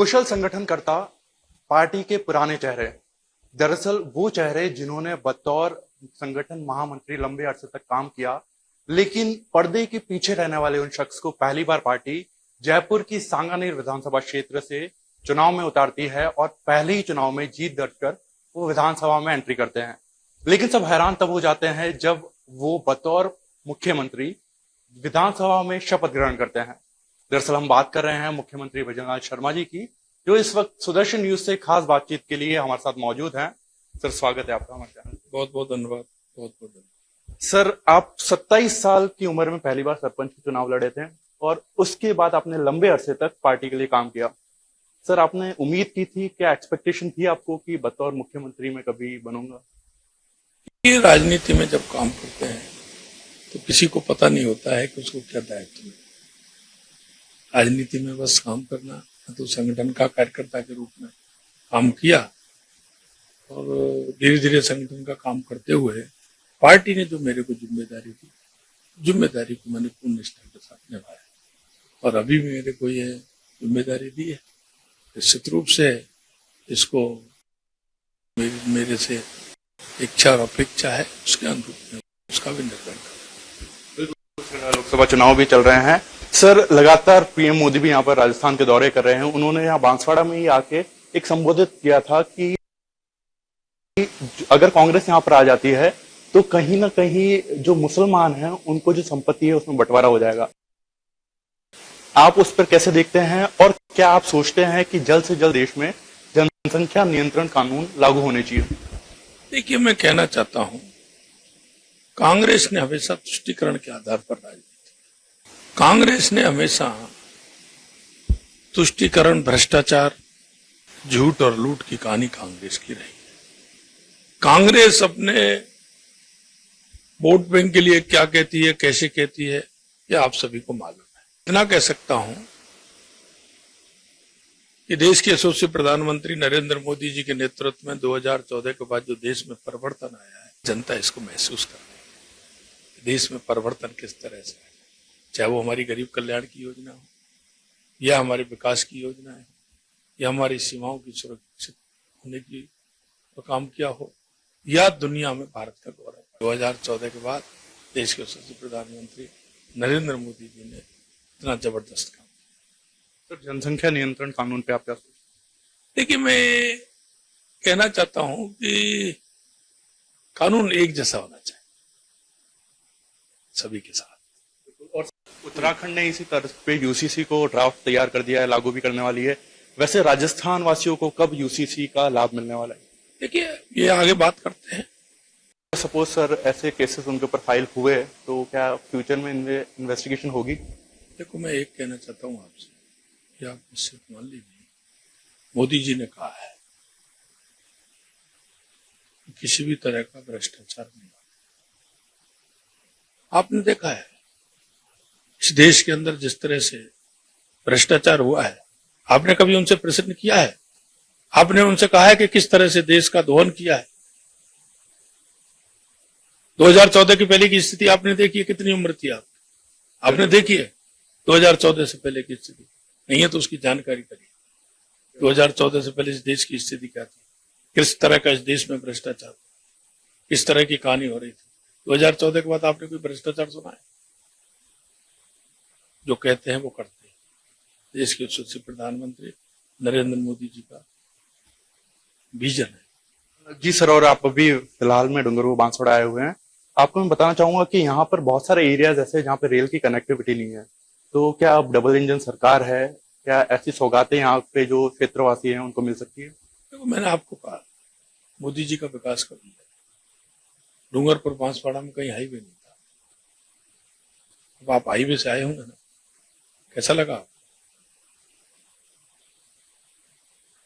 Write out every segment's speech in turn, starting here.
कुशल संगठनकर्ता, party के पुराने चेहरे। दरअसल वो चेहरे जिन्होंने बतौर संगठन महामंत्री लंबे अरसे तक काम किया, लेकिन पर्दे के पीछे रहने वाले उन शख्स को पहली बार पार्टी जयपुर की सांगानेर विधानसभा क्षेत्र से चुनाव में उतारती है और पहले ही चुनाव में जीत दर्ज कर वो विधानसभा में एंट्री करते हैं। लेकिन सब हैरान तब हो जाते हैं जब वो बतौर मुख्यमंत्री विधानसभा में शपथ ग्रहण करते हैं। दरअसल हम बात कर रहे हैं मुख्यमंत्री भजनलाल शर्मा जी की, जो इस वक्त सुदर्शन न्यूज से खास बातचीत के लिए हमारे साथ मौजूद हैं। सर, स्वागत है आपका हमारे चैनल। बहुत बहुत धन्यवाद। बहुत बहुत धन्यवाद। सर, आप 27 साल की उम्र में पहली बार सरपंच के चुनाव लड़े थे और उसके बाद आपने लंबे अरसे तक पार्टी के लिए काम किया। सर, आपने उम्मीद की थी, क्या एक्सपेक्टेशन थी आपको कि बतौर मुख्यमंत्री में कभी बनूंगा? ये राजनीति में जब काम करते हैं तो किसी को पता नहीं होता है कि उसको क्या दायित्व है। राजनीति में बस काम करना, तो संगठन का कार्यकर्ता के रूप में काम किया और धीरे धीरे संगठन का काम करते हुए पार्टी ने जो मेरे को जिम्मेदारी दी, जिम्मेदारी को मैंने पूर्ण निष्ठा के साथ निभाया और अभी भी मेरे को ये जिम्मेदारी दी है। निश्चित रूप से इसको मेरे से इच्छा और अपेक्षा है, उसके अनुरूप में उसका भी निर्वहन करूं। लोकसभा चुनाव भी चल रहे हैं सर, लगातार पीएम मोदी भी यहाँ पर राजस्थान के दौरे कर रहे हैं। उन्होंने यहाँ बांसवाड़ा में ही आके एक संबोधित किया था कि अगर कांग्रेस यहाँ पर आ जाती है तो कहीं ना कहीं जो मुसलमान हैं उनको जो संपत्ति है उसमें बंटवारा हो जाएगा। आप उस पर कैसे देखते हैं और क्या आप सोचते हैं कि जल्द से जल्द देश में जनसंख्या नियंत्रण कानून लागू होने चाहिए? देखिए, मैं कहना चाहता हूं, कांग्रेस ने हमेशा तुष्टीकरण के आधार पर राजनीति, कांग्रेस ने हमेशा तुष्टीकरण, भ्रष्टाचार, झूठ और लूट की कहानी कांग्रेस की रही है। कांग्रेस अपने वोट बैंक के लिए क्या कहती है, कैसे कहती है, ये आप सभी को मालूम है। इतना कह सकता हूं कि देश के यशस्वी प्रधानमंत्री नरेंद्र मोदी जी के नेतृत्व में 2014 के बाद जो देश में परिवर्तन आया है, जनता इसको महसूस कर रही है। देश में परिवर्तन किस तरह से है, चाहे वो हमारी गरीब कल्याण की योजना हो या हमारे विकास की योजना है या हमारी सीमाओं की सुरक्षित होने की तो काम किया हो या दुनिया में भारत का गौरव। 2014 के बाद देश के यशस्वी प्रधानमंत्री नरेंद्र मोदी जी ने इतना जबरदस्त काम किया। सर, जनसंख्या नियंत्रण कानून पे आप क्या सोचते हैं? देखिए, मैं कहना चाहता हूं कि कानून एक जैसा होना चाहिए सभी के साथ। और उत्तराखंड ने इसी तर्ज पे यूसीसी को ड्राफ्ट तैयार कर दिया है, लागू भी करने वाली है। वैसे राजस्थान वासियों को कब यूसीसी का लाभ मिलने वाला है? देखिए, ये आगे बात करते हैं। सपोज सर ऐसे केसेस उनके ऊपर फाइल हुए तो क्या फ्यूचर में इन्वेस्टिगेशन होगी? देखो, मैं एक कहना चाहता हूं आपसे कि आप मुझसे मान लीजिए, मोदी जी ने कहा है कि किसी भी तरह का भ्रष्टाचार नहीं होगा। आपने देखा है इस देश के अंदर जिस तरह से भ्रष्टाचार हुआ है, आपने कभी उनसे प्रश्न किया है? आपने उनसे कहा है कि किस तरह से देश का दोहन किया है? 2014 की पहले की स्थिति आपने देखी है? कितनी उम्र थी आपने देखी है 2014 से पहले की स्थिति? नहीं है तो उसकी जानकारी करिए। 2014 से पहले इस देश की स्थिति क्या थी, किस तरह का इस देश में भ्रष्टाचार, किस तरह की कहानी हो रही थी? 2014 के बाद आपने कोई भ्रष्टाचार सुना है? जो कहते हैं वो करते हैं। देश के यशस्वी प्रधानमंत्री नरेंद्र मोदी जी का विजन है। जी सर, और आप अभी फिलहाल में डूंगरपुर बांसवाड़ा आए हुए हैं। आपको मैं बताना चाहूंगा कि यहाँ पर बहुत सारे एरियाज ऐसे जहाँ पे रेल की कनेक्टिविटी नहीं है, तो क्या अब डबल इंजन सरकार है, क्या ऐसी सौगातें यहाँ पे जो क्षेत्रवासी हैं उनको मिल सकती है? देखो, मैंने आपको कहा मोदी जी का विकास कर दिया। डूंगरपुर बांसवाड़ा में कहीं हाईवे नहीं था, अब आप हाईवे से आए होंगे ना, कैसा लगा आपको?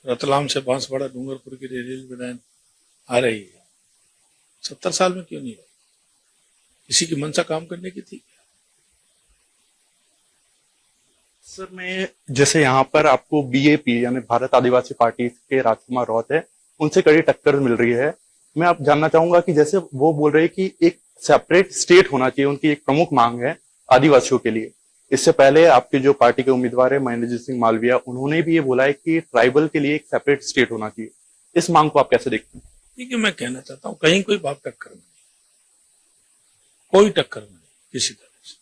रतलाम से बांसवाड़ा डूंगरपुर की रेलवे लाइन आ रही है, 70 साल में क्यों नहीं आई? किसी की मंशा काम करने की थी? सर, मैं जैसे यहाँ पर आपको बीएपी यानी भारत आदिवासी पार्टी के राजकुमार राउत है, उनसे कड़ी टक्कर मिल रही है। मैं आप जानना चाहूंगा कि जैसे वो बोल रहे हैं कि एक सेपरेट स्टेट होना चाहिए, उनकी एक प्रमुख मांग है आदिवासियों के लिए, इससे पहले आपके जो पार्टी के उम्मीदवार है महेंद्रजीत सिंह मालविया, उन्होंने भी ये बोला है कि ट्राइबल के लिए एक सेपरेट स्टेट होना चाहिए। इस मांग को आप कैसे देखते हैं? देखिए, मैं कहना चाहता हूं कहीं कोई बाप टक्कर में नहीं, कोई टक्कर में नहीं, किसी तरह से,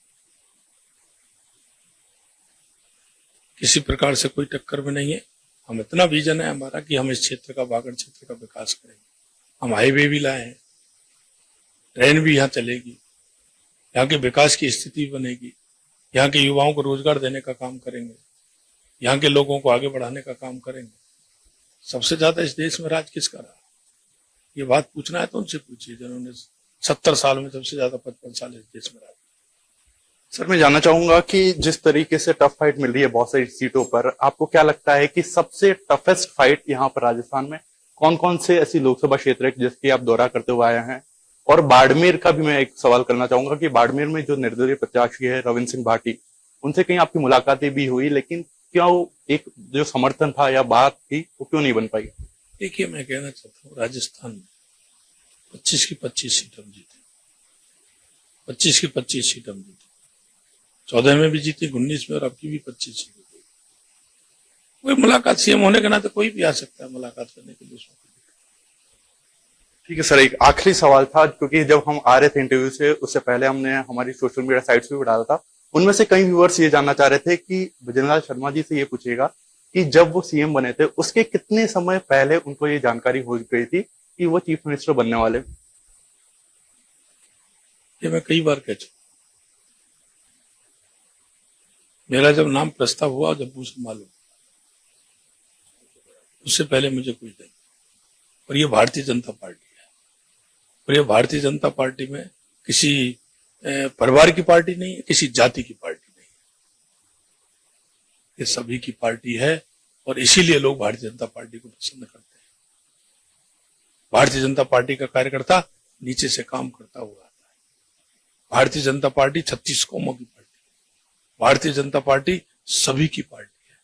किसी प्रकार से कोई टक्कर में नहीं है। हम इतना विजन है हमारा कि हम इस क्षेत्र का, बागड़ क्षेत्र का विकास करेंगे। हम हाईवे भी लाए हैं, ट्रेन भी यहाँ चलेगी, यहाँ के विकास की स्थिति बनेगी, यहाँ के युवाओं को रोजगार देने का काम करेंगे, यहाँ के लोगों को आगे बढ़ाने का काम करेंगे। सबसे ज्यादा इस देश में राज किसका रहा? ये बात पूछना है तो उनसे पूछिए जिन्होंने 70 साल में सबसे ज्यादा 55 साल इस देश में राज। सर, मैं जानना चाहूंगा कि जिस तरीके से टफ फाइट मिल रही है बहुत सारी सीटों पर, आपको क्या लगता है कि सबसे टफेस्ट फाइट यहाँ पर राजस्थान में कौन कौन से ऐसी लोकसभा क्षेत्र है जिसकी आप दौरा करते हुए आए हैं? और बाड़मेर का भी मैं एक सवाल करना चाहूंगा कि बाड़मेर में जो निर्दलीय प्रत्याशी है रविंद्र सिंह भाटी, उनसे कहीं आपकी मुलाकातें भी हुई, लेकिन क्या वो एक जो समर्थन था या बात थी वो क्यों नहीं बन पाई? देखिए, मैं कहना चाहता हूँ राजस्थान में 25 की 25 सीट हम जीते, 25 की 25 सीट हम जीते, 14 में भी जीती, 19 में, और अब की भी 25 सीट। कोई मुलाकात सीएम होने के नाते कोई भी आ सकता है मुलाकात करने के लिए। ठीक है सर, एक आखिरी सवाल था, क्योंकि जब हम आ रहे थे इंटरव्यू से उससे पहले हमने हमारी सोशल मीडिया साइट्स पे भी डाला था, उनमें से कई व्यूअर्स ये जानना चाह रहे थे कि भजनलाल शर्मा जी से ये पूछेगा कि जब वो सीएम बने थे उसके कितने समय पहले उनको ये जानकारी हो गई थी कि वो चीफ मिनिस्टर बनने वाले? ये मैं कई बार कह चुका, मेरा जब नाम प्रस्ताव हुआ, जब मुझे मालूम, उससे पहले मुझे कुछ नहीं। और ये भारतीय जनता पार्टी है, और ये भारतीय जनता पार्टी में किसी परिवार की पार्टी नहीं है, किसी जाति की पार्टी नहीं है, ये सभी की पार्टी है। और इसीलिए लोग भारतीय जनता पार्टी को पसंद करते हैं। भारतीय जनता पार्टी का कार्यकर्ता नीचे से काम करता हुआ आता है। भारतीय जनता पार्टी 36 कौमों की पार्टी, भारतीय जनता पार्टी सभी की पार्टी है।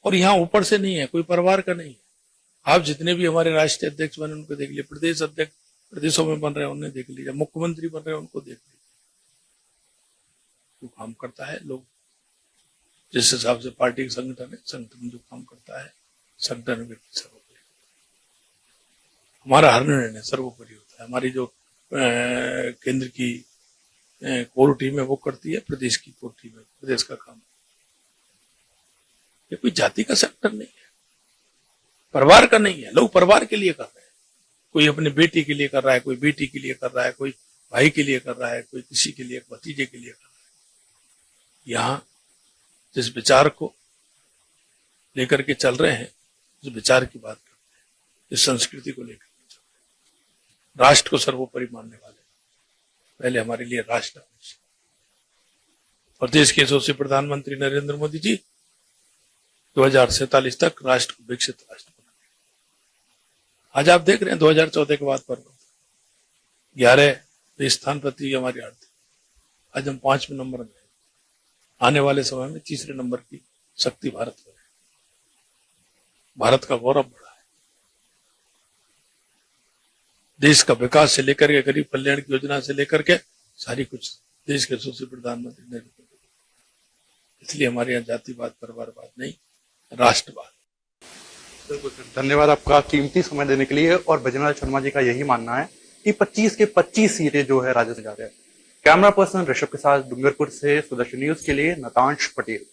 और यहां ऊपर से नहीं है, कोई परिवार का नहीं है। आप जितने भी हमारे राष्ट्रीय अध्यक्ष बने उनको देख लीजिए, प्रदेश अध्यक्ष प्रदेशों में बन रहे हैं उन्हें देख लीजिए, मुख्यमंत्री बन रहे हैं उनको देख लीजिए। जो काम करता है, लोग जिस हिसाब से पार्टी का संगठन है, संगठन जो काम करता है, संगठन व्यक्ति सर्वोपरि, हमारा हर निर्णय सर्वोपरि होता है। हमारी जो केंद्र की कोर टीम है वो करती है, प्रदेश की कोर टीम है, प्रदेश का काम। ये कोई जाति का संगठन नहीं है, परिवार का नहीं है। लोग परिवार के लिए कर रहे हैं, कोई अपनी बेटी के लिए कर रहा है, कोई बेटी के लिए कर रहा है, कोई भाई के लिए कर रहा है, कोई किसी के लिए, भतीजे के लिए कर रहा है। यहाँ जिस विचार को लेकर के चल रहे हैं, जिस विचार की बात करते हैं, जिस संस्कृति को लेकर के चल रहे हैं, राष्ट्र को सर्वोपरि मानने वाले, पहले हमारे लिए राष्ट्र आवश्यक। और देश के यशस्वी प्रधानमंत्री नरेंद्र मोदी जी 2047 तक राष्ट्र को विकसित राष्ट्र बनाएंगे। आज आप देख रहे हैं 2014 के बाद पर 11वें स्थान पर थी हमारी आर्थिक, आज हम 5वें नंबर में। आने वाले समय में तीसरे नंबर की शक्ति भारत हो है। भारत का गौरव बढ़ा है। देश का विकास से लेकर के, गरीब कल्याण की योजना से लेकर के सारी कुछ देश के यशस्वी प्रधानमंत्री ने। इसलिए हमारे यहाँ जातिवाद, परिवारवाद नहीं, राष्ट्रवाद। धन्यवाद आपका कीमती समय देने के लिए। और भजनलाल शर्मा जी का यही मानना है कि 25 के 25 सीटें जो है राजस्थान जा रहे हैं। कैमरा पर्सन ऋषभ के साथ डूंगरपुर से सुदर्शन न्यूज के लिए नतांश पटेल।